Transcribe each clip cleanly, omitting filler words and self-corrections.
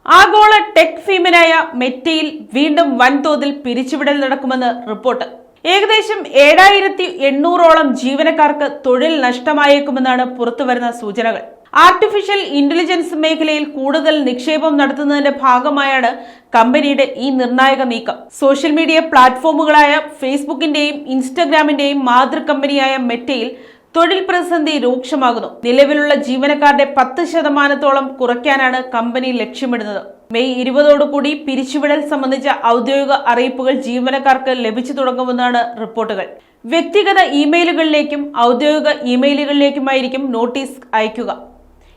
ആഗോള ടെക് ഭീമനായ മെറ്റയിൽ വീണ്ടും വൻതോതിൽ പിരിച്ചുവിടൽ നടക്കുമെന്ന് റിപ്പോർട്ട്. ഏകദേശം 7800ഓളം ജീവനക്കാർക്ക് തൊഴിൽ നഷ്ടമായേക്കുമെന്നാണ് പുറത്തുവരുന്ന സൂചനകൾ. ആർട്ടിഫിഷ്യൽ ഇന്റലിജൻസ് മേഖലയിൽ കൂടുതൽ നിക്ഷേപം നടത്തുന്നതിന്റെ ഭാഗമായാണ് കമ്പനിയുടെ ഈ നിർണായക നീക്കം. സോഷ്യൽ മീഡിയ പ്ലാറ്റ്ഫോമുകളായ ഫേസ്ബുക്കിന്റെയും ഇൻസ്റ്റഗ്രാമിന്റെയും മാതൃകമ്പനിയായ മെറ്റയിൽ തൊഴിൽ പ്രതിസന്ധി രൂക്ഷമാകുന്നു. നിലവിലുള്ള ജീവനക്കാരുടെ 10% കുറയ്ക്കാനാണ് കമ്പനി ലക്ഷ്യമിടുന്നത്. മെയ് 20ഓടുകൂടി പിരിച്ചുവിടൽ സംബന്ധിച്ച ഔദ്യോഗിക അറിയിപ്പുകൾ ജീവനക്കാർക്ക് ലഭിച്ചു തുടങ്ങുമെന്നാണ് റിപ്പോർട്ടുകൾ. വ്യക്തിഗത ഇമെയിലുകളിലേക്കും ഔദ്യോഗിക ഇമെയിലുകളിലേക്കുമായിരിക്കും നോട്ടീസ് അയക്കുക.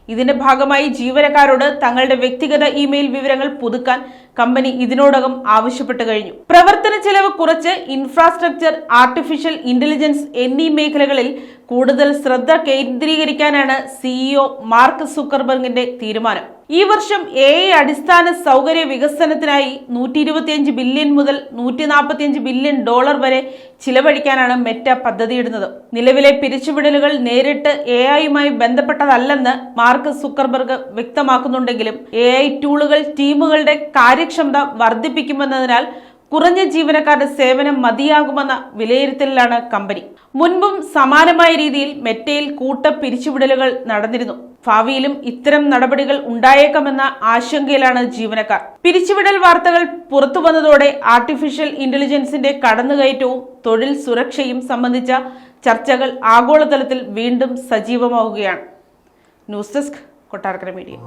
ഇതിന്റെ ഭാഗമായി ജീവനക്കാരോട് തങ്ങളുടെ വ്യക്തിഗത ഇമെയിൽ വിവരങ്ങൾ പുതുക്കാൻ കമ്പനി ഇതിനോടകം ആവശ്യപ്പെട്ടു കഴിഞ്ഞു. പ്രവർത്തന ചെലവ് കുറച്ച് ഇൻഫ്രാസ്ട്രക്ചർ, ആർട്ടിഫിഷ്യൽ ഇന്റലിജൻസ് എന്നീ മേഖലകളിൽ കൂടുതൽ ശ്രദ്ധ കേന്ദ്രീകരിക്കാനാണ് സിഇഒ മാർക്ക് സുക്കർബർഗിന്റെ തീരുമാനം. ഈ വർഷം AI അടിസ്ഥാന സൗകര്യ വികസനത്തിനായി $125 ബില്യൺ മുതൽ $145 ബില്യൺ വരെ ചിലവഴിക്കാനാണ് മെറ്റ പദ്ധതിയിടുന്നത്. നിലവിലെ പിരിച്ചുവിടലുകൾ നേരിട്ട് AI-യുമായി ബന്ധപ്പെട്ടതല്ലെന്ന് മാർക്ക് സുക്കർബർഗ് വ്യക്തമാക്കുന്നുണ്ടെങ്കിലും AI ടൂളുകൾ ടീമുകളുടെ കാര്യക്ഷമത വർദ്ധിപ്പിക്കുമെന്നതിനാൽ കുറഞ്ഞ ജീവനക്കാരുടെ സേവനം മതിയാകുമെന്ന വിലയിരുത്തലിലാണ് കമ്പനി. മുൻപും സമാനമായ രീതിയിൽ മെറ്റയിൽ കൂട്ട പിരിച്ചുവിടലുകൾ നടന്നിരുന്നു. ഭാവിയിലും ഇത്തരം നടപടികൾ ഉണ്ടായേക്കാമെന്ന ആശങ്കയിലാണ് ജീവനക്കാർ. പിരിച്ചുവിടൽ വാർത്തകൾ പുറത്തു വന്നതോടെ ആർട്ടിഫിഷ്യൽ ഇന്റലിജൻസിന്റെ കടന്നുകയറ്റവും തൊഴിൽ സുരക്ഷയും സംബന്ധിച്ച ചർച്ചകൾ ആഗോളതലത്തിൽ വീണ്ടും സജീവമാവുകയാണ്. News desk, Kottarakkara media.